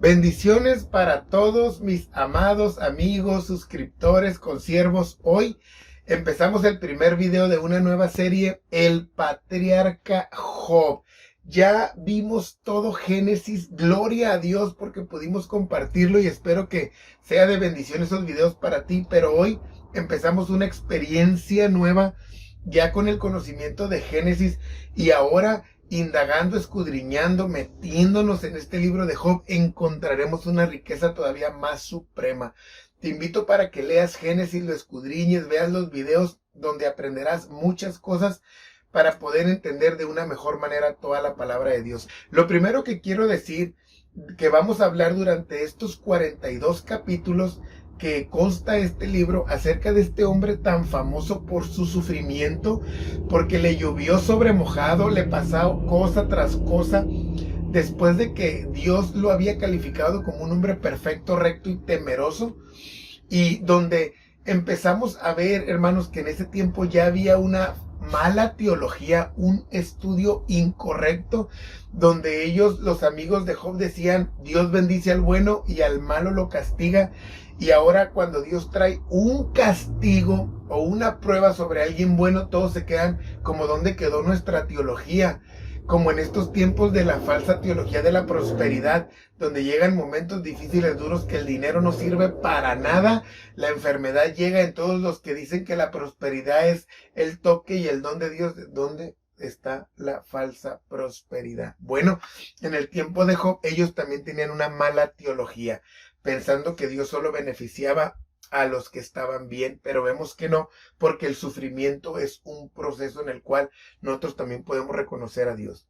Bendiciones para todos mis amados amigos, suscriptores, consiervos. Hoy empezamos el primer video de una nueva serie, El Patriarca Job. Ya vimos todo Génesis, gloria a Dios porque pudimos compartirlo y espero que sea de bendición esos videos para ti. Pero hoy empezamos una experiencia nueva ya con el conocimiento de Génesis y ahora indagando, escudriñando, metiéndonos en este libro de Job, encontraremos una riqueza todavía más suprema. Te invito para que leas Génesis, lo escudriñes, veas los videos donde aprenderás muchas cosas para poder entender de una mejor manera toda la palabra de Dios. Lo primero que quiero decir, que vamos a hablar durante estos 42 capítulos que consta este libro acerca de este hombre tan famoso por su sufrimiento, porque le llovió sobre mojado, le pasó cosa tras cosa, después de que Dios lo había calificado como un hombre perfecto, recto y temeroso, y donde empezamos a ver, hermanos, que en ese tiempo ya había una mala teología, un estudio incorrecto, donde ellos, los amigos de Job, decían: Dios bendice al bueno y al malo lo castiga. Y ahora cuando Dios trae un castigo o una prueba sobre alguien bueno, todos se quedan como ¿dónde quedó nuestra teología? Como en estos tiempos de la falsa teología de la prosperidad, donde llegan momentos difíciles, duros, que el dinero no sirve para nada. La enfermedad llega en todos los que dicen que la prosperidad es el toque y el don de Dios. ¿Dónde está la falsa prosperidad? Bueno, en el tiempo de Job, ellos también tenían una mala teología, pensando que Dios solo beneficiaba a los que estaban bien, pero vemos que no, porque el sufrimiento es un proceso en el cual nosotros también podemos reconocer a Dios.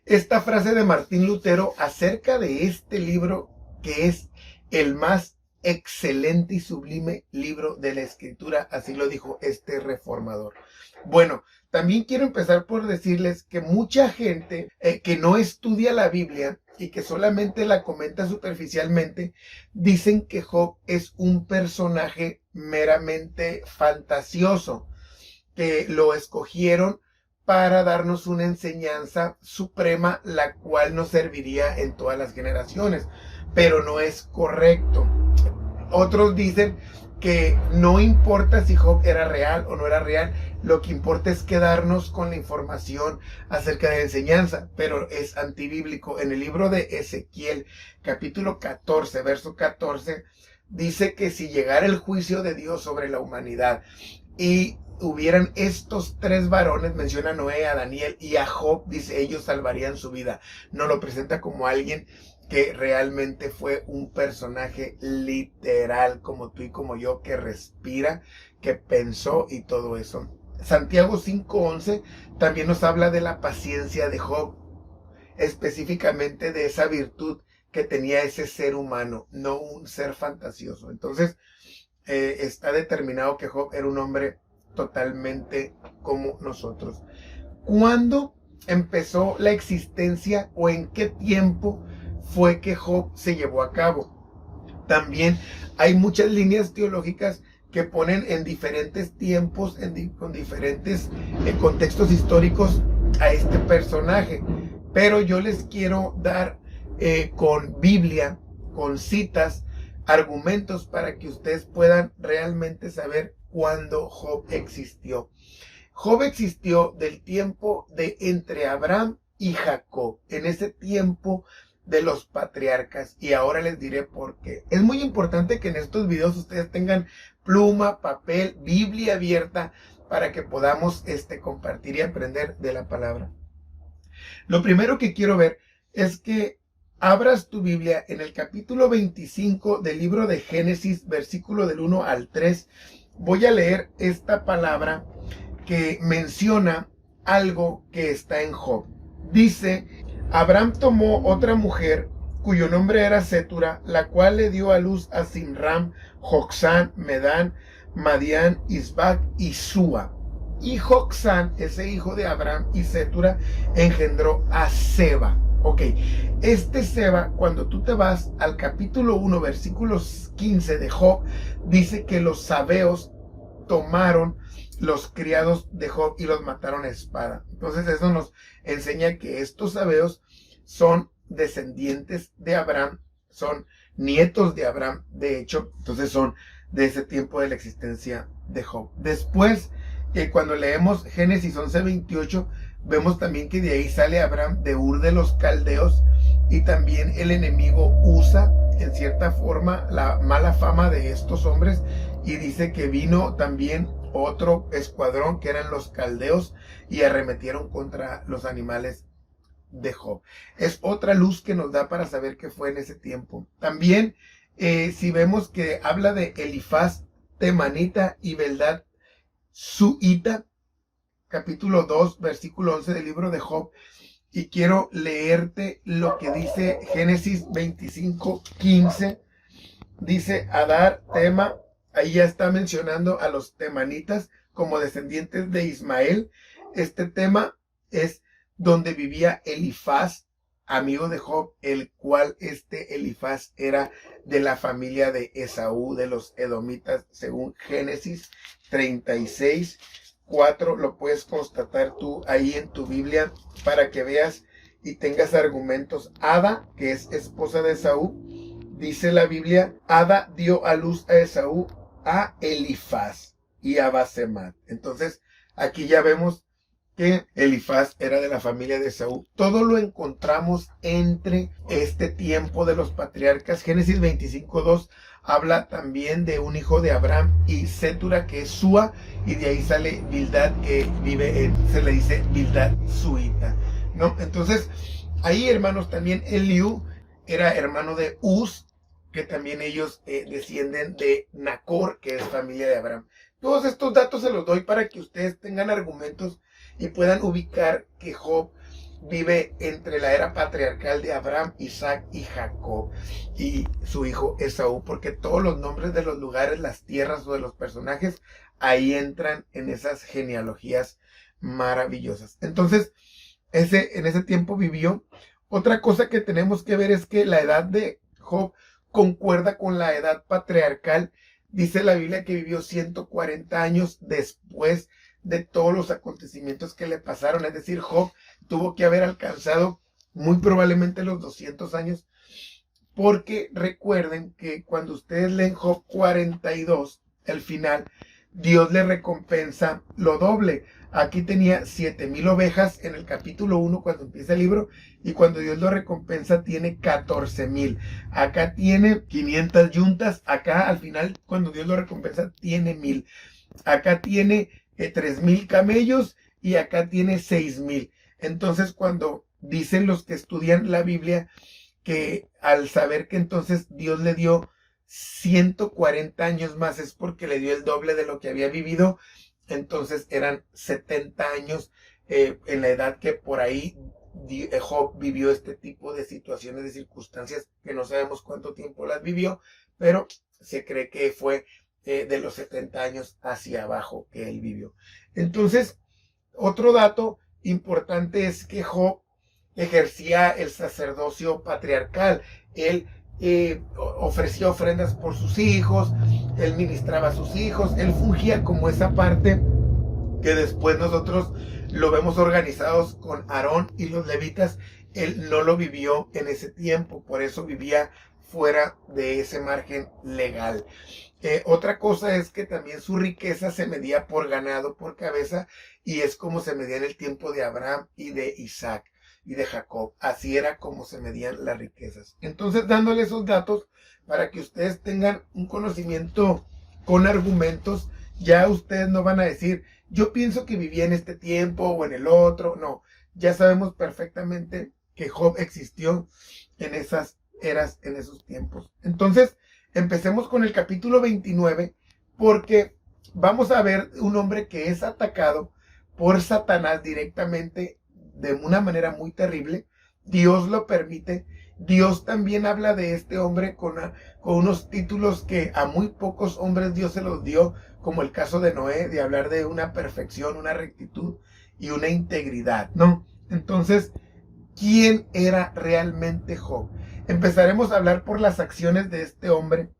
Esta frase de Martín Lutero acerca de este libro, que es el más excelente y sublime libro de la Escritura, así lo dijo este reformador. Bueno, también quiero empezar por decirles que mucha gente que no estudia la Biblia y que solamente la comenta superficialmente, dicen que Job es un personaje meramente fantasioso, que lo escogieron para darnos una enseñanza suprema, la cual nos serviría en todas las generaciones, pero no es correcto. Otros dicen que no importa si Job era real o no era real, lo que importa es quedarnos con la información acerca de la enseñanza, pero es antibíblico. En el libro de Ezequiel, capítulo 14, verso 14, dice que si llegara el juicio de Dios sobre la humanidad y hubieran estos tres varones, menciona a Noé, a Daniel y a Job, dice, ellos salvarían su vida. No lo presenta como alguien que realmente fue un personaje literal, como tú y como yo, que respira, que pensó y todo eso. Santiago 5:11 también nos habla de la paciencia de Job, específicamente de esa virtud que tenía ese ser humano, no un ser fantasioso. Entonces, está determinado que Job era un hombre totalmente como nosotros. ¿Cuándo empezó la existencia o en qué tiempo fue que Job se llevó a cabo? También hay muchas líneas teológicas que ponen en diferentes tiempos, con diferentes contextos históricos a este personaje. Pero yo les quiero dar con Biblia, con citas, argumentos para que ustedes puedan realmente saber cuándo Job existió. Job existió del tiempo de entre Abraham y Jacob, en ese tiempo de los patriarcas, y ahora les diré por qué. Es muy importante que en estos videos ustedes tengan pluma, papel, Biblia abierta para que podamos compartir y aprender de la palabra. Lo primero que quiero ver es que abras tu Biblia en el capítulo 25 del libro de Génesis, versículo del 1 al 3. Voy a leer esta palabra que menciona algo que está en Job. Dice: Abraham tomó otra mujer cuyo nombre era Cetura, la cual le dio a luz a Zimram, Joksán, Medán, Madián, Isbac y Súa. Y Joksán, ese hijo de Abraham y Cetura, engendró a Seba. Ok, este Seba, cuando tú te vas al capítulo 1, versículos 15 de Job, dice que los sabeos tomaron los criados de Job y los mataron a espada. Entonces eso nos enseña que estos sabeos son descendientes de Abraham, son nietos de Abraham, de hecho, entonces son de ese tiempo de la existencia de Job. Después, cuando leemos Génesis 11:28, vemos también que de ahí sale Abraham de Ur de los Caldeos, y también el enemigo usa en cierta forma la mala fama de estos hombres, y dice que vino también otro escuadrón que eran los caldeos y arremetieron contra los animales de Job. Es otra luz que nos da para saber qué fue en ese tiempo. También si vemos que habla de Elifaz temanita y Bildad suita, capítulo 2, versículo 11 del libro de Job, y quiero leerte lo que dice Génesis 25:15. Dice Adar, Tema, ahí ya está mencionando a los temanitas como descendientes de Ismael. Este Tema es donde vivía Elifaz, amigo de Job, el cual Elifaz era de la familia de Esaú, de los edomitas, según Génesis 36:4. Lo puedes constatar tú ahí en tu Biblia para que veas y tengas argumentos. Ada, que es esposa de Esaú, dice la Biblia, Ada dio a luz a Esaú, a Elifaz y a Basemat. Entonces, aquí ya vemos que Elifaz era de la familia de Esaú. Todo lo encontramos entre este tiempo de los patriarcas. Génesis 25:2 habla también de un hijo de Abraham y Setura, que es Sua, y de ahí sale Bildad, que se le dice Bildad suita, ¿no? Entonces, ahí, hermanos, también Eliú era hermano de Uz, que también ellos descienden de Nacor, que es familia de Abraham. Todos estos datos se los doy para que ustedes tengan argumentos y puedan ubicar que Job vive entre la era patriarcal de Abraham, Isaac y Jacob y su hijo Esaú, porque todos los nombres de los lugares, las tierras o de los personajes ahí entran en esas genealogías maravillosas. Entonces, en ese tiempo vivió. Otra cosa que tenemos que ver es que la edad de Job concuerda con la edad patriarcal. Dice la Biblia que vivió 140 años después de todos los acontecimientos que le pasaron. Es decir, Job tuvo que haber alcanzado muy probablemente los 200 años, porque recuerden que cuando ustedes leen Job 42, el final, Dios le recompensa lo doble. Aquí tenía 7,000 ovejas en el capítulo 1 cuando empieza el libro, y cuando Dios lo recompensa tiene 14,000. Acá tiene 500 yuntas, acá al final cuando Dios lo recompensa tiene 1,000. Acá tiene 3,000 camellos y acá tiene 6,000. Entonces, cuando dicen los que estudian la Biblia que al saber que entonces Dios le dio 140 años más, es porque le dio el doble de lo que había vivido. Entonces eran 70 años en la edad que por ahí Job vivió este tipo de situaciones, de circunstancias que no sabemos cuánto tiempo las vivió, pero se cree que fue de los 70 años hacia abajo que él vivió. Entonces, otro dato importante es que Job ejercía el sacerdocio patriarcal. Él ofrecía ofrendas por sus hijos, él ministraba a sus hijos, él fungía como esa parte que después nosotros lo vemos organizados con Aarón y los levitas. Él no lo vivió en ese tiempo, por eso vivía fuera de ese margen legal. Otra cosa es que también su riqueza se medía por ganado, por cabeza, y es como se medía en el tiempo de Abraham y de Isaac y de Jacob. Así era como se medían las riquezas. Entonces, dándole esos datos para que ustedes tengan un conocimiento con argumentos, ya ustedes no van a decir, yo pienso que vivía en este tiempo o en el otro. No, ya sabemos perfectamente que Job existió en esas eras, en esos tiempos. Entonces, empecemos con el capítulo 29, porque vamos a ver un hombre que es atacado por Satanás directamente de una manera muy terrible. Dios lo permite. Dios también habla de este hombre con unos títulos que a muy pocos hombres Dios se los dio, como el caso de Noé, de hablar de una perfección, una rectitud y una integridad, ¿no? Entonces, ¿quién era realmente Job? Empezaremos a hablar por las acciones de este hombre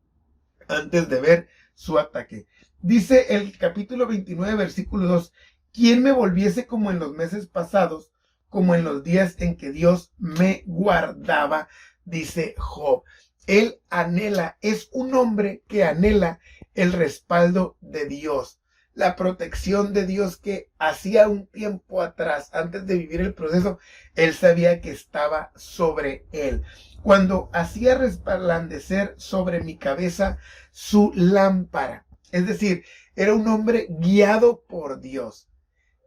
antes de ver su ataque. Dice el capítulo 29, versículo 2, ¿quién me volviese como en los meses pasados, como en los días en que Dios me guardaba, dice Job. Él anhela, es un hombre que anhela el respaldo de Dios, la protección de Dios que hacía un tiempo atrás, antes de vivir el proceso, él sabía que estaba sobre él. Cuando hacía resplandecer sobre mi cabeza su lámpara, es decir, era un hombre guiado por Dios,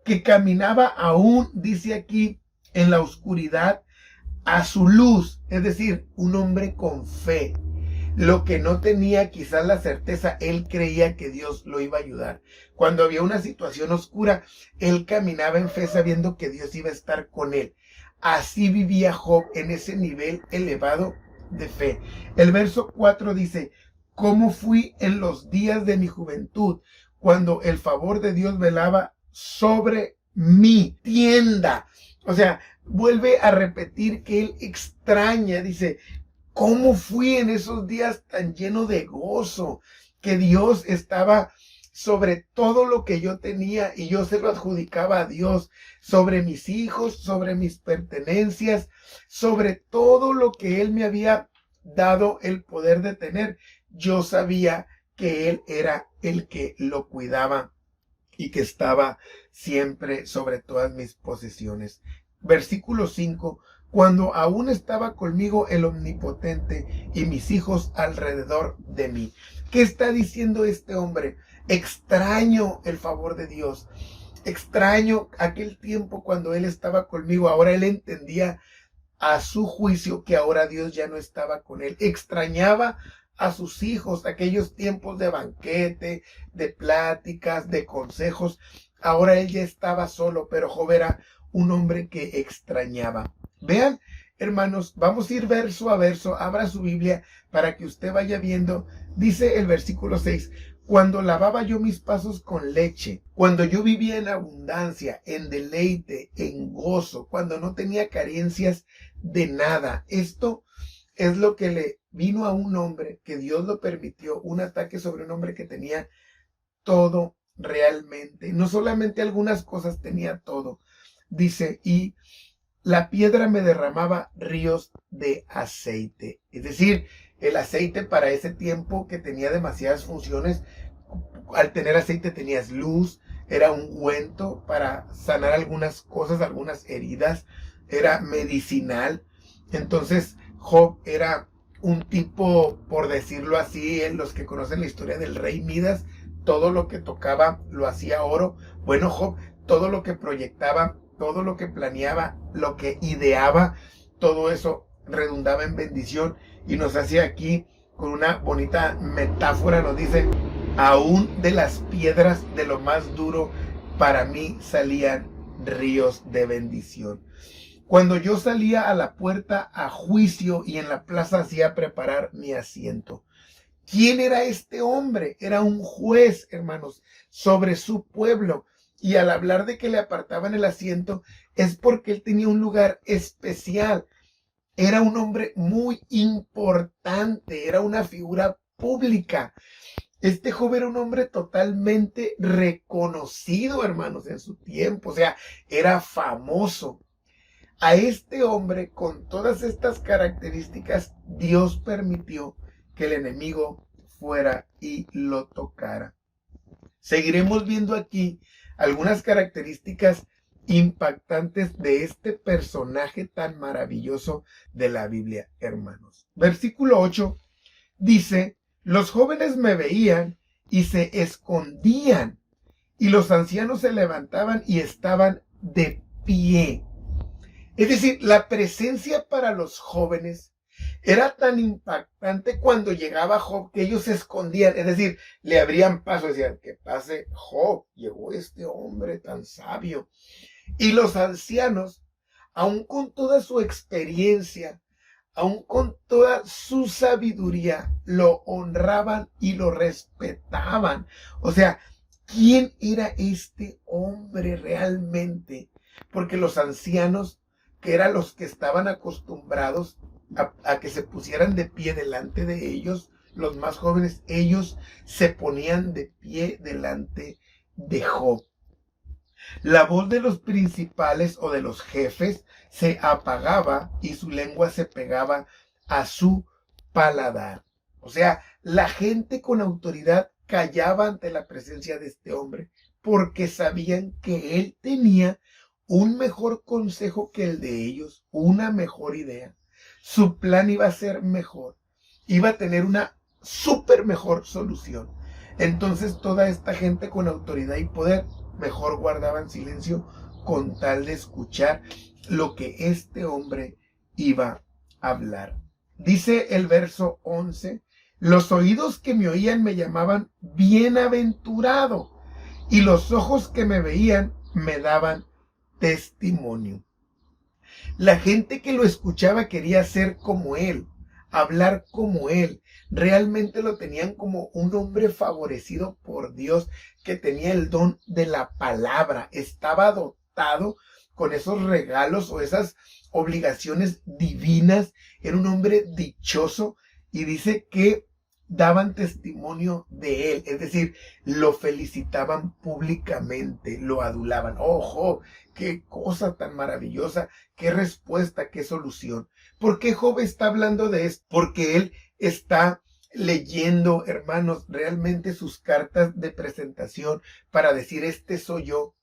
que caminaba aún, dice aquí, en la oscuridad, a su luz, es decir, un hombre con fe. Lo que no tenía quizás la certeza, él creía que Dios lo iba a ayudar. Cuando había una situación oscura, él caminaba en fe sabiendo que Dios iba a estar con él. Así vivía Job en ese nivel elevado de fe. El verso 4 dice, ¿cómo fui en los días de mi juventud, cuando el favor de Dios velaba sobre mi tienda? O sea, vuelve a repetir que él extraña, dice, ¿cómo fui en esos días tan lleno de gozo? Que Dios estaba sobre todo lo que yo tenía y yo se lo adjudicaba a Dios, sobre mis hijos, sobre mis pertenencias, sobre todo lo que Él me había dado el poder de tener. Yo sabía que Él era el que lo cuidaba y que estaba siempre sobre todas mis posesiones. Versículo 5. Cuando aún estaba conmigo el Omnipotente y mis hijos alrededor de mí. ¿Qué está diciendo este hombre? Extraño el favor de Dios. Extraño aquel tiempo cuando él estaba conmigo. Ahora él entendía a su juicio que ahora Dios ya no estaba con él. Extrañaba a sus hijos, aquellos tiempos de banquete, de pláticas, de consejos. Ahora él ya estaba solo, pero Job era un hombre que extrañaba. Vean, hermanos, vamos a ir verso a verso. Abra su Biblia para que usted vaya viendo. Dice el versículo 6, cuando lavaba yo mis pasos con leche, cuando yo vivía en abundancia, en deleite, en gozo, cuando no tenía carencias de nada. Esto es lo que le vino a un hombre, que Dios lo permitió, un ataque sobre un hombre que tenía todo realmente. No solamente algunas cosas, tenía todo. Dice, y la piedra me derramaba ríos de aceite. Es decir, el aceite para ese tiempo que tenía demasiadas funciones. Al tener aceite tenías luz, era un ungüento para sanar algunas cosas, algunas heridas, era medicinal. Entonces Job era un tipo, por decirlo así, los que conocen la historia del rey Midas, todo lo que tocaba lo hacía oro. Bueno, Job, todo lo que proyectaba, todo lo que planeaba, lo que ideaba, todo eso redundaba en bendición. Y nos hace aquí con una bonita metáfora, nos dice, aún de las piedras de lo más duro, para mí salían ríos de bendición. Cuando yo salía a la puerta a juicio y en la plaza hacía preparar mi asiento. ¿Quién era este hombre? Era un juez, hermanos, sobre su pueblo. Y al hablar de que le apartaban el asiento, es porque él tenía un lugar especial. Era un hombre muy importante, era una figura pública. Este joven era un hombre totalmente reconocido, hermanos, en su tiempo. O sea, era famoso. A este hombre, con todas estas características, Dios permitió que el enemigo fuera y lo tocara. Seguiremos viendo aquí algunas características impactantes de este personaje tan maravilloso de la Biblia, hermanos. Versículo 8 dice, los jóvenes me veían y se escondían, y los ancianos se levantaban y estaban de pie. Es decir, la presencia para los jóvenes era tan impactante cuando llegaba Job que ellos se escondían, es decir, le abrían paso, decían, que pase Job, llegó este hombre tan sabio. Y los ancianos, aun con toda su experiencia, aun con toda su sabiduría, lo honraban y lo respetaban. O sea, ¿quién era este hombre realmente? Porque los ancianos, que eran los que estaban acostumbrados a que se pusieran de pie delante de ellos, los más jóvenes, ellos se ponían de pie delante de Job. La voz de los principales o de los jefes se apagaba y su lengua se pegaba a su paladar. O sea, la gente con autoridad callaba ante la presencia de este hombre porque sabían que él tenía un mejor consejo que el de ellos, una mejor idea. Su plan iba a ser mejor, iba a tener una súper mejor solución. Entonces toda esta gente con autoridad y poder mejor guardaban silencio con tal de escuchar lo que este hombre iba a hablar. Dice el verso 11, los oídos que me oían me llamaban bienaventurado y los ojos que me veían me daban testimonio. La gente que lo escuchaba quería ser como él, hablar como él. Realmente lo tenían como un hombre favorecido por Dios, que tenía el don de la palabra. Estaba dotado con esos regalos o esas obligaciones divinas. Era un hombre dichoso y dice que daban testimonio de él, es decir, lo felicitaban públicamente, lo adulaban. ¡Ojo! ¡Qué cosa tan maravillosa! ¡Qué respuesta! ¡Qué solución! ¿Por qué Job está hablando de esto? Porque él está leyendo, hermanos, realmente sus cartas de presentación para decir, este soy yo.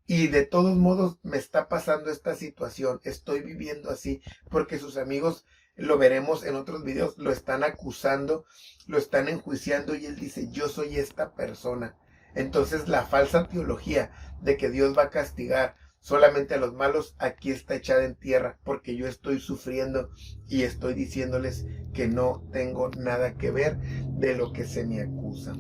Y de todos modos me está pasando esta situación, estoy viviendo así, porque sus amigos, lo veremos en otros videos, lo están acusando, lo están enjuiciando y él dice, yo soy esta persona. Entonces la falsa teología de que Dios va a castigar solamente a los malos, aquí está echada en tierra, porque yo estoy sufriendo y estoy diciéndoles que no tengo nada que ver de lo que se me acusa.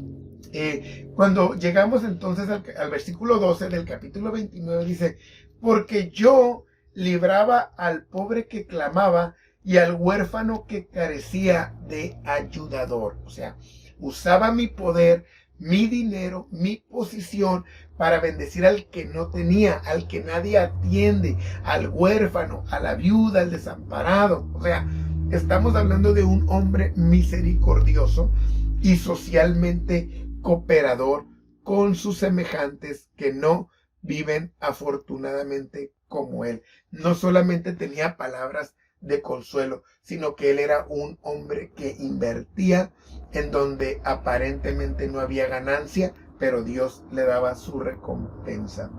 Cuando llegamos entonces al versículo 12 del capítulo 29, dice, porque yo libraba al pobre que clamaba y al huérfano que carecía de ayudador. O sea, usaba mi poder, mi dinero, mi posición para bendecir al que no tenía, al que nadie atiende, al huérfano, a la viuda, al desamparado. O sea, estamos hablando de un hombre misericordioso y socialmente cooperador con sus semejantes que no viven afortunadamente como él. No solamente tenía palabras de consuelo, sino que él era un hombre que invertía en donde aparentemente no había ganancia, pero Dios le daba su recompensa.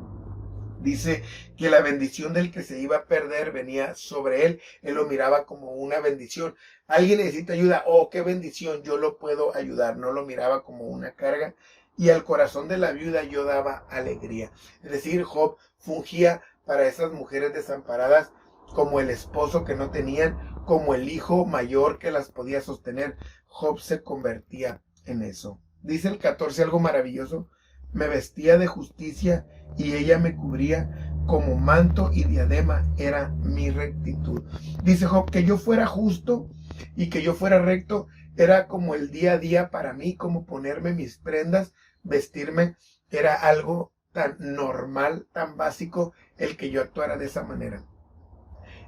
Dice que la bendición del que se iba a perder venía sobre él. Él lo miraba como una bendición. Alguien necesita ayuda. Oh, qué bendición, yo lo puedo ayudar. No lo miraba como una carga. Y al corazón de la viuda yo daba alegría. Es decir, Job fungía para esas mujeres desamparadas como el esposo que no tenían, como el hijo mayor que las podía sostener. Job se convertía en eso. Dice el 14 algo maravilloso. Me vestía de justicia y ella me cubría, como manto y diadema era mi rectitud. Dice Job, que yo fuera justo y que yo fuera recto era como el día a día para mí, como ponerme mis prendas, vestirme, era algo tan normal, tan básico el que yo actuara de esa manera.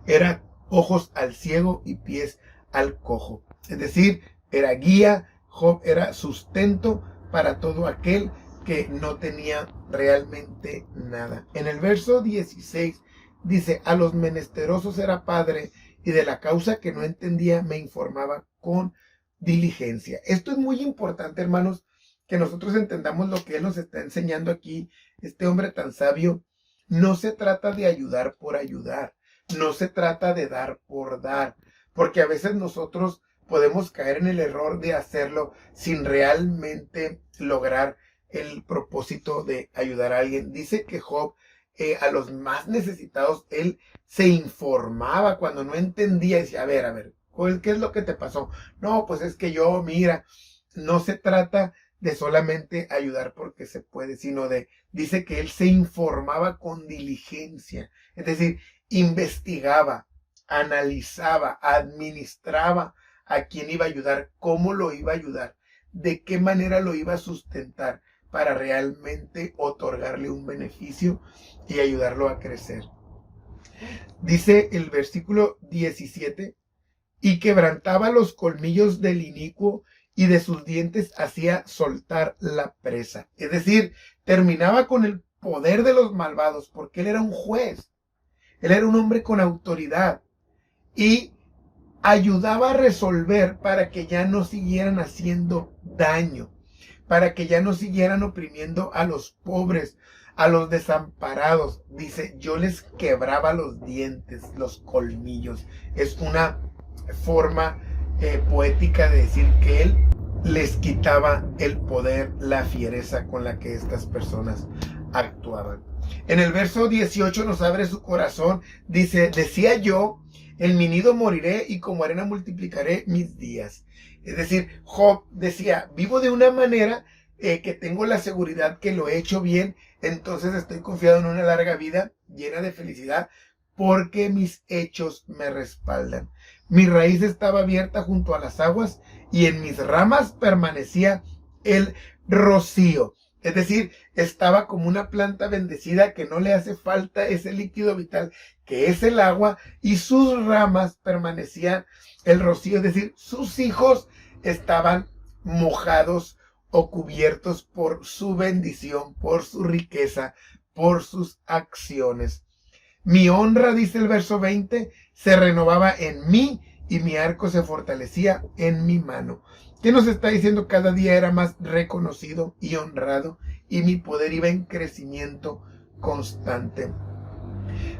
Era ojos al ciego y pies al cojo. Es decir, era guía. Job era sustento para todo aquel que no tenía realmente nada. En el verso 16 dice, a los menesterosos era padre y de la causa que no entendía me informaba con diligencia. Esto es muy importante, hermanos, que nosotros entendamos lo que él nos está enseñando aquí, este hombre tan sabio. No se trata de ayudar por ayudar, no se trata de dar por dar, porque a veces nosotros podemos caer en el error de hacerlo sin realmente lograr el propósito de ayudar a alguien. Dice que Job, a los más necesitados, él se informaba cuando no entendía. Decía, a ver, ¿qué es lo que te pasó? No, pues es que yo, mira, no se trata de solamente ayudar porque se puede, sino dice que él se informaba con diligencia. Es decir, investigaba, analizaba, administraba a quién iba a ayudar, cómo lo iba a ayudar, de qué manera lo iba a sustentar para realmente otorgarle un beneficio y ayudarlo a crecer. Dice el versículo 17, y quebrantaba los colmillos del inicuo y de sus dientes hacía soltar la presa. Es decir, terminaba con el poder de los malvados, porque él era un juez. Él era un hombre con autoridad y ayudaba a resolver para que ya no siguieran haciendo daño, para que ya no siguieran oprimiendo a los pobres, a los desamparados. Dice, yo les quebraba los dientes, los colmillos. Es una forma poética de decir que él les quitaba el poder, la fiereza con la que estas personas actuaban. En el verso 18 nos abre su corazón. Dice, decía yo, en mi nido moriré y como arena multiplicaré mis días. Es decir, Job decía, vivo de una manera que tengo la seguridad que lo he hecho bien, entonces estoy confiado en una larga vida llena de felicidad porque mis hechos me respaldan. Mi raíz estaba abierta junto a las aguas y en mis ramas permanecía el rocío. Es decir, estaba como una planta bendecida que no le hace falta ese líquido vital que es el agua, y sus ramas permanecían el rocío. Es decir, sus hijos estaban mojados o cubiertos por su bendición, por su riqueza, por sus acciones. Mi honra, dice el verso 20, se renovaba en mí y mi arco se fortalecía en mi mano. ¿Qué nos está diciendo? Cada día era más reconocido y honrado y mi poder iba en crecimiento constante.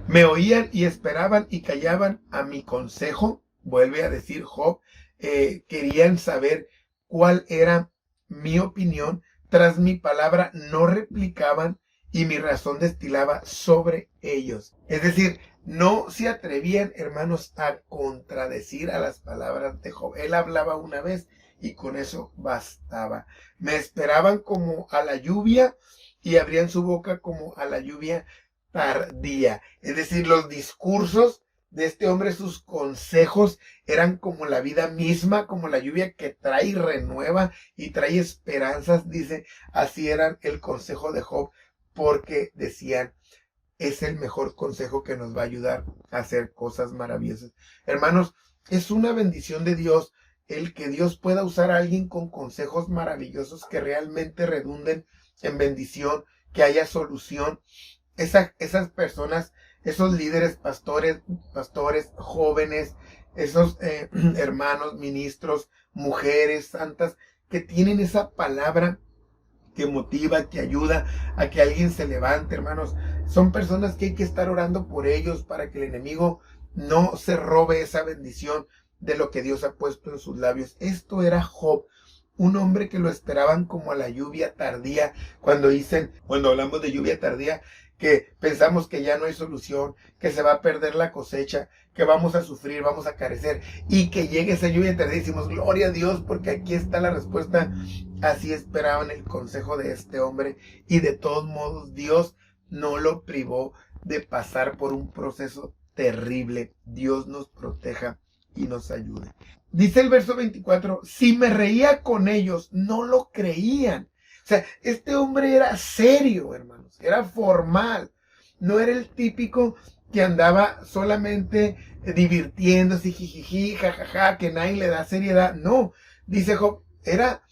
Me oían y esperaban y callaban a mi consejo. Vuelve a decir Job, querían saber cuál era mi opinión. Tras mi palabra no replicaban y mi razón destilaba sobre ellos. Es decir, no se atrevían, hermanos, a contradecir a las palabras de Job. Él hablaba una vez y con eso bastaba. Me esperaban como a la lluvia y abrían su boca como a la lluvia tardía. Es decir, los discursos de este hombre, sus consejos eran como la vida misma, como la lluvia que trae y renueva y trae esperanzas. Dice, así era el consejo de Job, porque decían, es el mejor consejo que nos va a ayudar a hacer cosas maravillosas. Hermanos, es una bendición de Dios el que Dios pueda usar a alguien con consejos maravillosos que realmente redunden en bendición, que haya solución. Esas personas, esos líderes, pastores, jóvenes, esos hermanos, ministros, mujeres santas, que tienen esa palabra que motiva, que ayuda a que alguien se levante, hermanos. Son personas que hay que estar orando por ellos para que el enemigo no se robe esa bendición de lo que Dios ha puesto en sus labios. Esto era Job, un hombre que lo esperaban como a la lluvia tardía. Cuando hablamos de lluvia tardía, que pensamos que ya no hay solución, que se va a perder la cosecha, que vamos a sufrir, vamos a carecer, y que llegue esa lluvia tardía y decimos, gloria a Dios, porque aquí está la respuesta. Así esperaban el consejo de este hombre, y de todos modos Dios no lo privó de pasar por un proceso terrible. Dios nos proteja y nos ayude. Dice el verso 24, si me reía con ellos, no lo creían. O sea, este hombre era serio, hermanos, era formal. No era el típico que andaba solamente divirtiéndose, jijiji, jajaja, que nadie le da seriedad. No, dice Job, era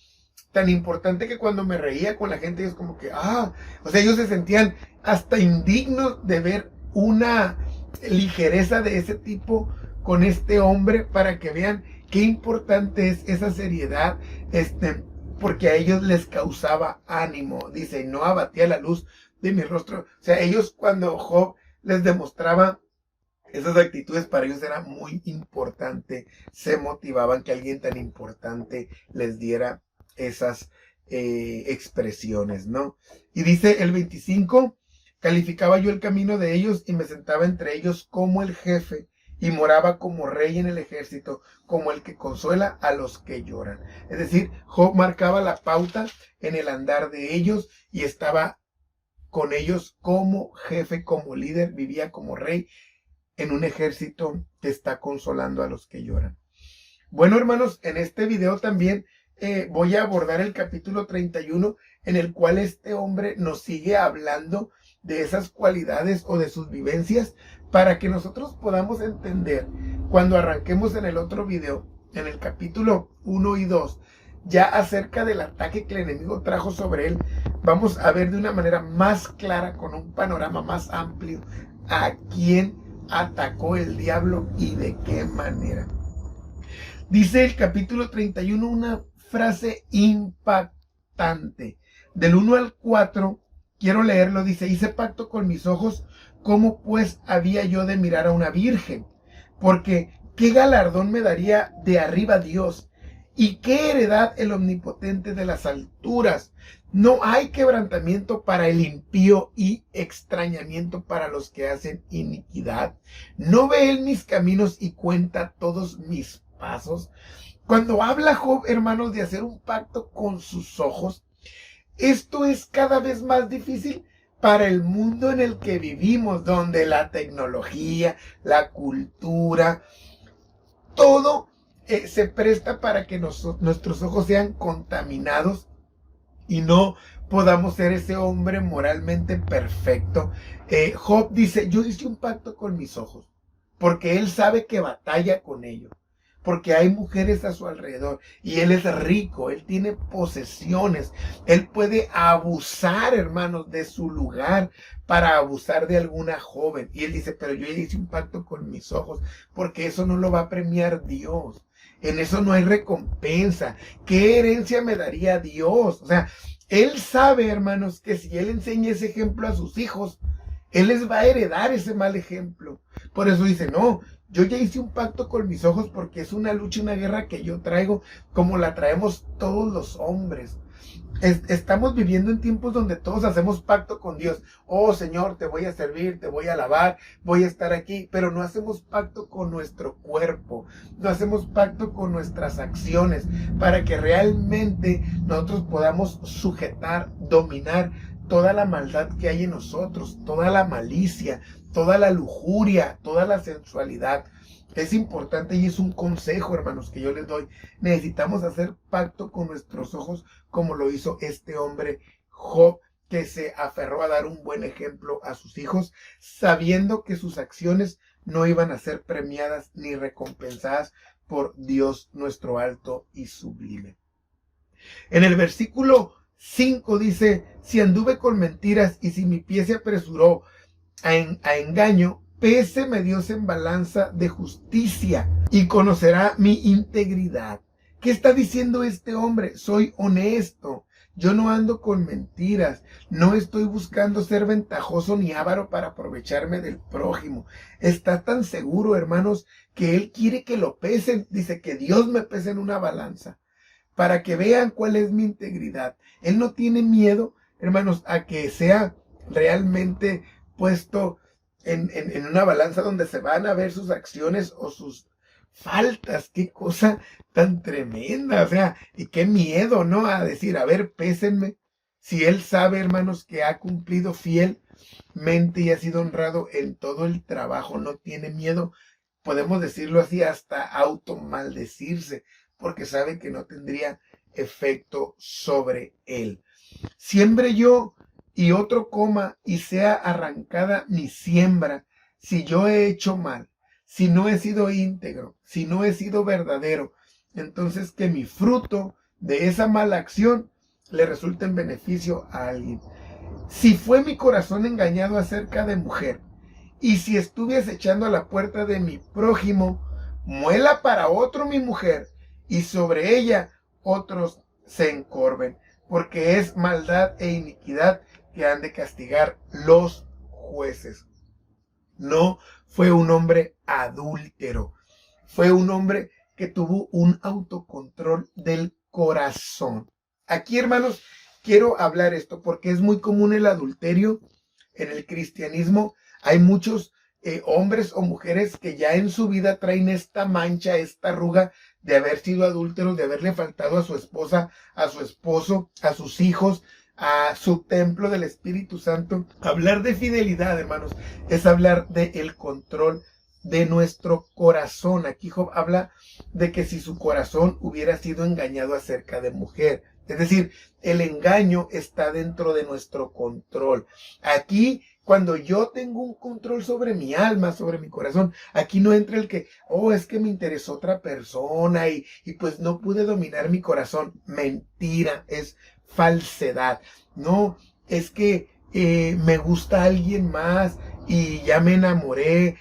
tan importante que cuando me reía con la gente, ellos como que, o sea, ellos se sentían hasta indignos de ver una ligereza de ese tipo con este hombre, para que vean qué importante es esa seriedad, porque a ellos les causaba ánimo. Dice, no abatía la luz de mi rostro. O sea, ellos, cuando Job les demostraba esas actitudes, para ellos era muy importante. Se motivaban que alguien tan importante les diera esas expresiones, ¿no? Y dice el 25, calificaba yo el camino de ellos y me sentaba entre ellos como el jefe, y moraba como rey en el ejército, como el que consuela a los que lloran. Es decir, Job marcaba la pauta en el andar de ellos y estaba con ellos como jefe, como líder, vivía como rey en un ejército que está consolando a los que lloran. Bueno, hermanos, en este video también voy a abordar el capítulo 31, en el cual este hombre nos sigue hablando de esas cualidades o de sus vivencias, para que nosotros podamos entender, cuando arranquemos en el otro video, en el capítulo 1 y 2, ya acerca del ataque que el enemigo trajo sobre él, vamos a ver de una manera más clara, con un panorama más amplio, a quién atacó el diablo y de qué manera. Dice el capítulo 31 una frase impactante. Del 1 al 4, quiero leerlo, dice: hice pacto con mis ojos, ¿cómo pues había yo de mirar a una virgen? Porque ¿qué galardón me daría de arriba Dios? ¿Y qué heredad el omnipotente de las alturas? No hay quebrantamiento para el impío y extrañamiento para los que hacen iniquidad. ¿No ve él mis caminos y cuenta todos mis pasos? Cuando habla Job, hermanos, de hacer un pacto con sus ojos, esto es cada vez más difícil para el mundo en el que vivimos, donde la tecnología, la cultura, todo se presta para que nuestros ojos sean contaminados y no podamos ser ese hombre moralmente perfecto. Job dice: yo hice un pacto con mis ojos, porque él sabe que batalla con ellos, porque hay mujeres a su alrededor y él es rico, él tiene posesiones, él puede abusar, hermanos, de su lugar para abusar de alguna joven. Y él dice: pero yo hice un pacto con mis ojos, porque eso no lo va a premiar Dios. En eso no hay recompensa. ¿Qué herencia me daría Dios? O sea, él sabe, hermanos, que si él enseña ese ejemplo a sus hijos, él les va a heredar ese mal ejemplo. Por eso dice: no, yo ya hice un pacto con mis ojos, porque es una lucha, una guerra que yo traigo como la traemos todos los hombres. Estamos viviendo en tiempos donde todos hacemos pacto con Dios. Oh Señor, te voy a servir, te voy a alabar, voy a estar aquí. Pero no hacemos pacto con nuestro cuerpo, no hacemos pacto con nuestras acciones, para que realmente nosotros podamos sujetar, dominar toda la maldad que hay en nosotros, toda la malicia, toda la lujuria, toda la sensualidad. Es importante y es un consejo, hermanos, que yo les doy. Necesitamos hacer pacto con nuestros ojos, como lo hizo este hombre Job, que se aferró a dar un buen ejemplo a sus hijos, sabiendo que sus acciones no iban a ser premiadas ni recompensadas por Dios nuestro alto y sublime. En el versículo 5 dice: si anduve con mentiras y si mi pie se apresuró a engaño, péseme Dios en balanza de justicia y conocerá mi integridad. ¿Qué está diciendo este hombre? Soy honesto, yo no ando con mentiras, no estoy buscando ser ventajoso ni avaro para aprovecharme del prójimo. Está tan seguro, hermanos, que él quiere que lo pesen. Dice: que Dios me pese en una balanza, para que vean cuál es mi integridad. Él no tiene miedo, hermanos, a que sea realmente puesto en una balanza donde se van a ver sus acciones o sus faltas. Qué cosa tan tremenda, o sea, y qué miedo, ¿no? A decir: a ver, pésenme. Si él sabe, hermanos, que ha cumplido fielmente y ha sido honrado en todo el trabajo, no tiene miedo, podemos decirlo así, hasta automaldecirse, porque sabe que no tendría efecto sobre él. Siembre yo y otro coma, y sea arrancada mi siembra, si yo he hecho mal, si no he sido íntegro, si no he sido verdadero, entonces que mi fruto de esa mala acción le resulte en beneficio a alguien. Si fue mi corazón engañado acerca de mujer, y si estuve acechando a la puerta de mi prójimo, muela para otro mi mujer, y sobre ella otros se encorven, porque es maldad e iniquidad que han de castigar los jueces. No fue un hombre adúltero, fue un hombre que tuvo un autocontrol del corazón. Aquí, hermanos, quiero hablar esto porque es muy común el adulterio en el cristianismo. Hay muchos hombres o mujeres que ya en su vida traen esta mancha, esta arruga de haber sido adúlteros, de haberle faltado a su esposa, a su esposo, a sus hijos, a su templo del Espíritu Santo. Hablar de fidelidad, hermanos, es hablar del control de nuestro corazón. Aquí Job habla de que si su corazón hubiera sido engañado acerca de mujer, es decir, el engaño está dentro de nuestro control. Aquí, Cuando yo tengo un control sobre mi alma, sobre mi corazón, aquí no entra el que, es que me interesó otra persona y pues no pude dominar mi corazón. Mentira, es falsedad. No, es que me gusta alguien más y ya me enamoré.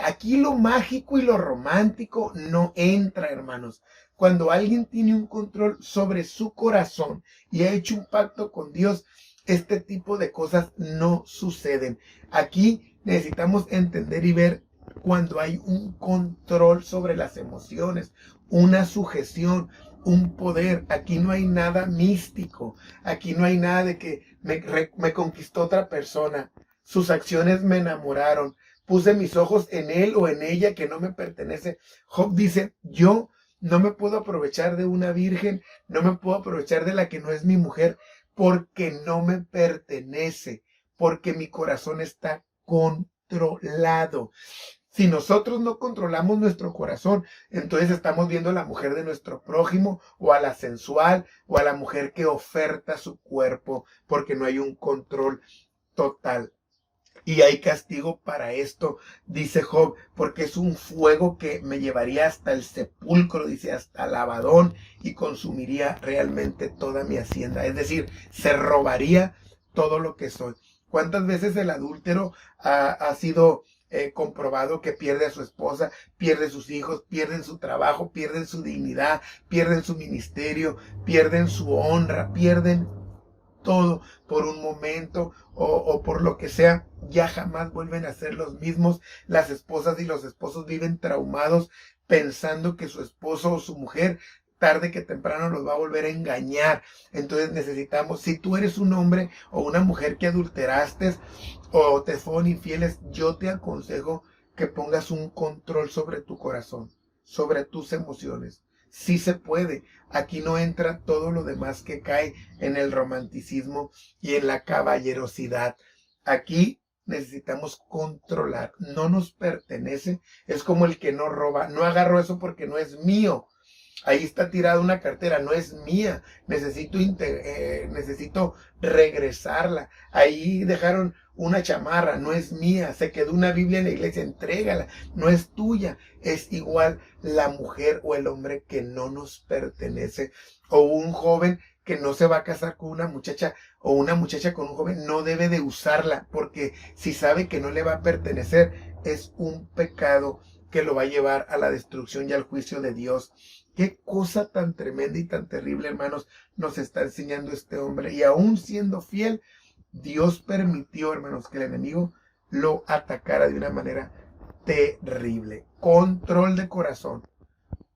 Aquí lo mágico y lo romántico no entra, hermanos. Cuando alguien tiene un control sobre su corazón y ha hecho un pacto con Dios, este tipo de cosas no suceden. Aquí necesitamos entender y ver cuando hay un control sobre las emociones, una sujeción, un poder. Aquí no hay nada místico. Aquí no hay nada de que me conquistó otra persona. Sus acciones me enamoraron. Puse mis ojos en él o en ella que no me pertenece. Job dice, yo no me puedo aprovechar de una virgen, no me puedo aprovechar de la que no es mi mujer, porque no me pertenece, porque mi corazón está controlado. Si nosotros no controlamos nuestro corazón, entonces estamos viendo a la mujer de nuestro prójimo o a la sensual o a la mujer que oferta su cuerpo, porque no hay un control total. Y hay castigo para esto, dice Job, porque es un fuego que me llevaría hasta el sepulcro, dice, hasta el Abadón, y consumiría realmente toda mi hacienda. Es decir, se robaría todo lo que soy. ¿Cuántas veces el adúltero ha sido comprobado que pierde a su esposa, pierde sus hijos, pierden su trabajo, pierden su dignidad, pierden su ministerio, pierden su honra, pierden todo por un momento o por lo que sea, ya jamás vuelven a ser los mismos? Las esposas y los esposos viven traumados pensando que su esposo o su mujer tarde que temprano los va a volver a engañar. Entonces necesitamos, si tú eres un hombre o una mujer que adulteraste o te fueron infieles, yo te aconsejo que pongas un control sobre tu corazón, sobre tus emociones. Sí se puede. Aquí no entra todo lo demás que cae en el romanticismo y en la caballerosidad. Aquí necesitamos controlar. No nos pertenece. Es como el que no roba. No agarro eso porque no es mío. Ahí está tirada una cartera, no es mía. Necesito regresarla. Ahí dejaron una chamarra, no es mía. Se quedó una Biblia en la iglesia, entrégala, no es tuya. Es igual la mujer o el hombre que no nos pertenece. O un joven que no se va a casar con una muchacha o una muchacha con un joven, no debe de usarla, porque si sabe que no le va a pertenecer, es un pecado que lo va a llevar a la destrucción y al juicio de Dios. Qué cosa tan tremenda y tan terrible, hermanos, nos está enseñando este hombre. Y aún siendo fiel, Dios permitió, hermanos, que el enemigo lo atacara de una manera terrible. Control de corazón,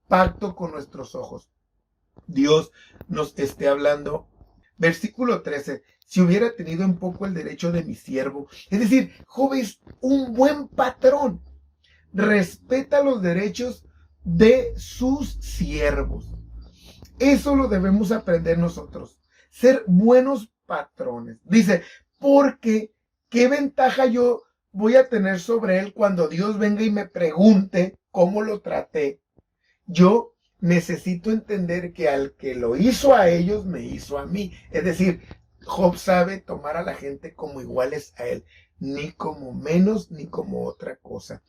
pacto con nuestros ojos. Dios nos esté hablando. Versículo 13. Si hubiera tenido en poco el derecho de mi siervo. Es decir, Job es un buen patrón. Respeta los derechos de sus siervos. Eso lo debemos aprender nosotros. Ser buenos patrones. Dice, porque ¿qué ventaja yo voy a tener sobre él cuando Dios venga y me pregunte cómo lo traté? Yo necesito entender que al que lo hizo a ellos, me hizo a mí. Es decir, Job sabe tomar a la gente como iguales a él, ni como menos ni como otra cosa.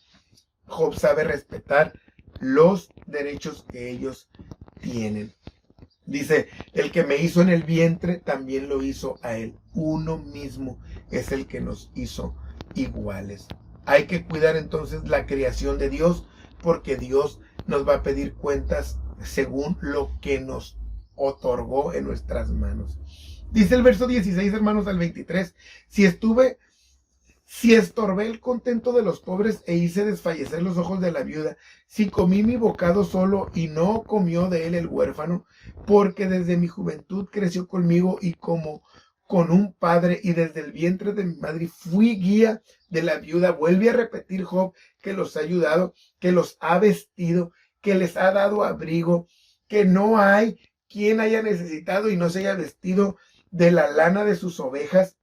Job sabe respetar los derechos que ellos tienen. Dice, el que me hizo en el vientre también lo hizo a él. Uno mismo es el que nos hizo iguales. Hay que cuidar entonces la creación de Dios, porque Dios nos va a pedir cuentas según lo que nos otorgó en nuestras manos. Dice el verso 16, hermanos, al 23, si estorbé el contento de los pobres e hice desfallecer los ojos de la viuda, si comí mi bocado solo y no comió de él el huérfano, porque desde mi juventud creció conmigo y como con un padre, y desde el vientre de mi madre fui guía de la viuda. Vuelve a repetir Job que los ha ayudado, que los ha vestido, que les ha dado abrigo, que no hay quien haya necesitado y no se haya vestido de la lana de sus ovejas,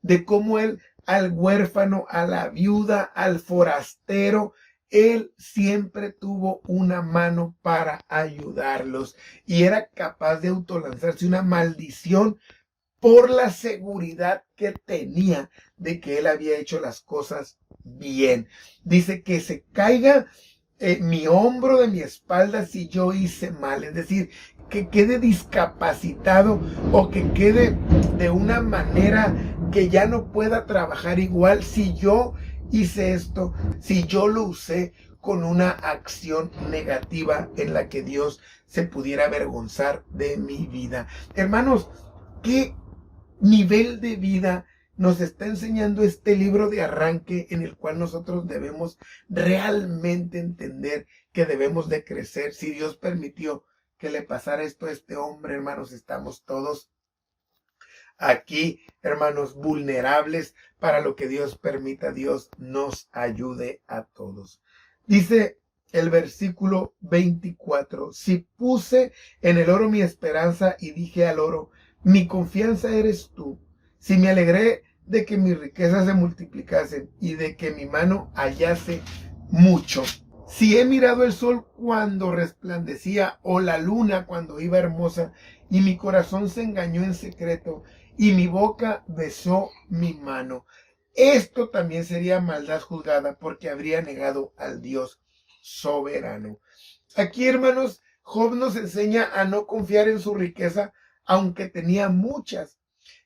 de cómo él al huérfano, a la viuda, al forastero, él siempre tuvo una mano para ayudarlos y era capaz de autolanzarse una maldición por la seguridad que tenía de que él había hecho las cosas bien. Dice que se caiga mi hombro de mi espalda si yo hice mal, es decir, que quede discapacitado o que quede de una manera que ya no pueda trabajar igual si yo hice esto, si yo lo usé con una acción negativa en la que Dios se pudiera avergonzar de mi vida. Hermanos, ¿qué nivel de vida nos está enseñando este libro de arranque en el cual nosotros debemos realmente entender que debemos de crecer? Si Dios permitió que le pasara esto a este hombre, hermanos, estamos todos aquí, hermanos, vulnerables para lo que Dios permita. Dios nos ayude a todos. Dice el versículo 24, si puse en el oro mi esperanza y dije al oro, mi confianza eres tú. Si me alegré de que mis riquezas se multiplicasen y de que mi mano hallase mucho. Si he mirado el sol cuando resplandecía o la luna cuando iba hermosa y mi corazón se engañó en secreto y mi boca besó mi mano. Esto también sería maldad juzgada porque habría negado al Dios soberano. Aquí, hermanos, Job nos enseña a no confiar en su riqueza, aunque tenía muchas,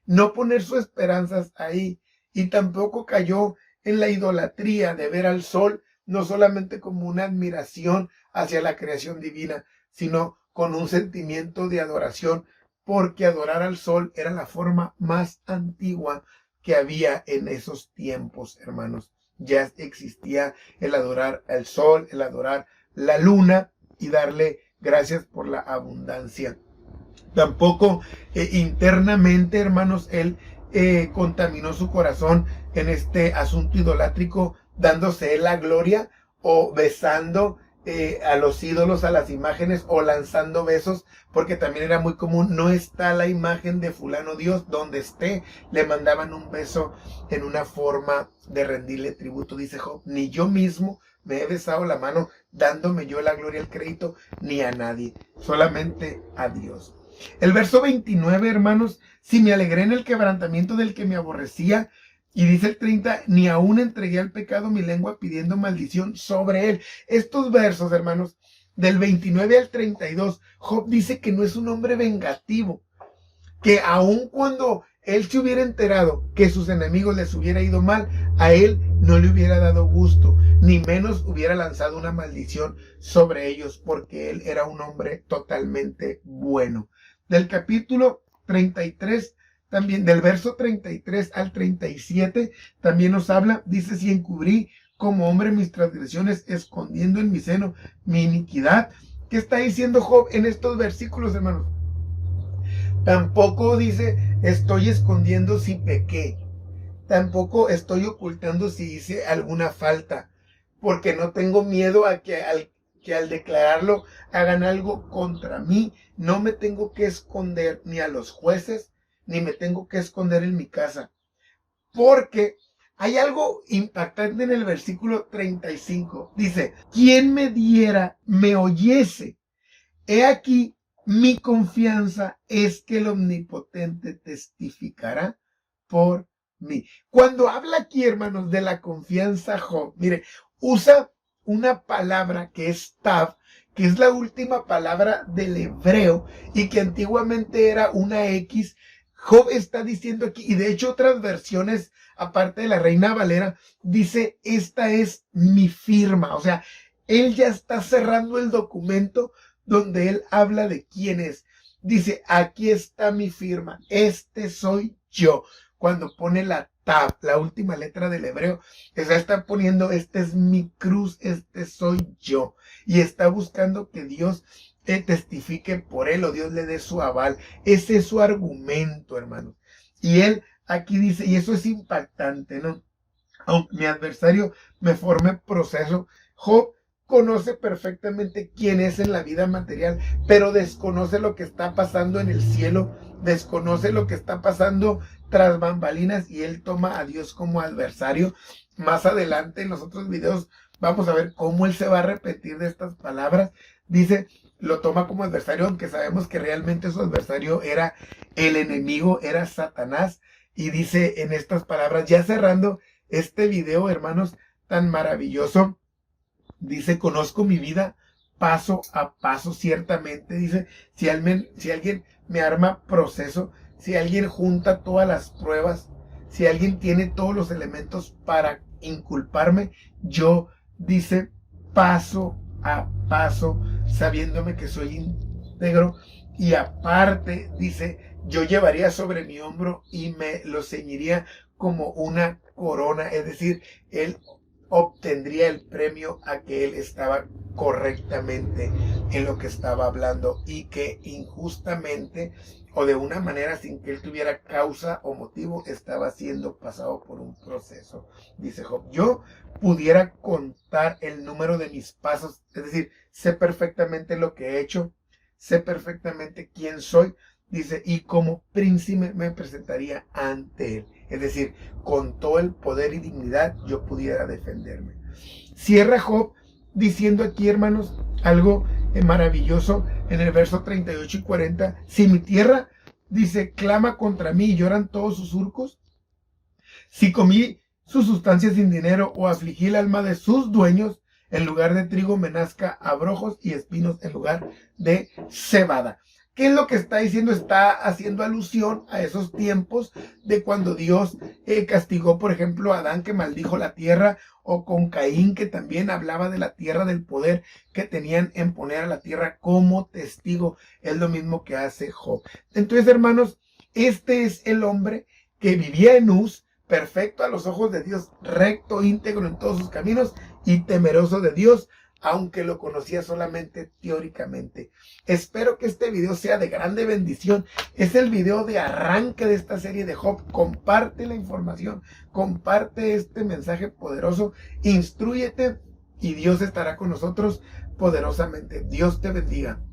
no poner sus esperanzas ahí, y tampoco cayó en la idolatría de ver al sol no solamente como una admiración hacia la creación divina, sino con un sentimiento de adoración, porque adorar al sol era la forma más antigua que había en esos tiempos, hermanos. Ya existía el adorar al sol, el adorar la luna y darle gracias por la abundancia. Tampoco internamente, hermanos, él contaminó su corazón en este asunto idolátrico, dándose él la gloria o besando a los ídolos, a las imágenes, o lanzando besos, porque también era muy común. No está la imagen de fulano Dios, donde esté, le mandaban un beso en una forma de rendirle tributo. Dice Job, ni yo mismo me he besado la mano dándome yo la gloria, el crédito, ni a nadie, solamente a Dios. El verso 29, hermanos, si me alegré en el quebrantamiento del que me aborrecía. Y dice el 30, ni aún entregué al pecado mi lengua pidiendo maldición sobre él. Estos versos, hermanos, del 29 al 32, Job dice que no es un hombre vengativo, que aun cuando él se hubiera enterado que sus enemigos les hubiera ido mal, a él no le hubiera dado gusto, ni menos hubiera lanzado una maldición sobre ellos, porque él era un hombre totalmente bueno. Del capítulo 33, también del verso 33 al 37, también nos habla, dice, si encubrí como hombre mis transgresiones, escondiendo en mi seno mi iniquidad. ¿Qué está diciendo Job en estos versículos, hermanos? Tampoco dice, estoy escondiendo si pequé. Tampoco estoy ocultando si hice alguna falta, porque no tengo miedo a que al declararlo hagan algo contra mí. No me tengo que esconder ni a los jueces, ni me tengo que esconder en mi casa. Porque hay algo impactante en el versículo 35. Dice, ¿quién me diera, me oyese? He aquí, mi confianza es que el Omnipotente testificará por mí. Cuando habla aquí, hermanos, de la confianza, Job, mire, usa una palabra que es tav, que es la última palabra del hebreo y que antiguamente era una X. Job está diciendo aquí, y de hecho otras versiones, aparte de la Reina Valera, dice, esta es mi firma. O sea, él ya está cerrando el documento donde él habla de quién es. Dice, aquí está mi firma, este soy yo. Cuando pone la tav, la última letra del hebreo, está poniendo, este es mi cruz, este soy yo. Y está buscando que Dios testifique por él, o Dios le dé su aval. Ese es su argumento, hermanos. Y él aquí dice, y eso es impactante, ¿no? Aunque mi adversario me forme proceso, Job conoce perfectamente quién es en la vida material, pero desconoce lo que está pasando en el cielo, desconoce lo que está pasando tras bambalinas, y él toma a Dios como adversario. Más adelante en los otros videos vamos a ver cómo él se va a arrepentir de estas palabras. Dice, lo toma como adversario, aunque sabemos que realmente su adversario era el enemigo, era Satanás. Y dice en estas palabras, ya cerrando este video, hermanos, tan maravilloso, dice: conozco mi vida paso a paso, ciertamente. Dice, si alguien me arma proceso, si alguien junta todas las pruebas, si alguien tiene todos los elementos para inculparme, yo, dice, paso a paso, sabiéndome que soy íntegro, y aparte, dice, yo llevaría sobre mi hombro y me lo ceñiría como una corona. Es decir, él obtendría el premio a que él estaba correctamente en lo que estaba hablando, y que injustamente o de una manera sin que él tuviera causa o motivo estaba siendo pasado por un proceso. Dice Job, yo pudiera contar el número de mis pasos, es decir, sé perfectamente lo que he hecho, sé perfectamente quién soy. Dice, y como príncipe me presentaría ante él. Es decir, con todo el poder y dignidad yo pudiera defenderme. Cierra Job diciendo aquí, hermanos, algo maravilloso en el verso 38 y 40. Si mi tierra, dice, clama contra mí y lloran todos sus surcos, si comí sus sustancias sin dinero o afligí el alma de sus dueños, en lugar de trigo me nazca abrojos y espinos en lugar de cebada. ¿Qué es lo que está diciendo? Está haciendo alusión a esos tiempos de cuando Dios castigó, por ejemplo, a Adán, que maldijo la tierra, o con Caín, que también hablaba de la tierra, del poder que tenían en poner a la tierra como testigo. Es lo mismo que hace Job. Entonces, hermanos, este es el hombre que vivía en Uz, perfecto a los ojos de Dios, recto, íntegro en todos sus caminos y temeroso de Dios, aunque lo conocía solamente teóricamente. Espero que este video sea de grande bendición. Es el video de arranque de esta serie de Job. Comparte la información, comparte este mensaje poderoso, instrúyete y Dios estará con nosotros poderosamente. Dios te bendiga.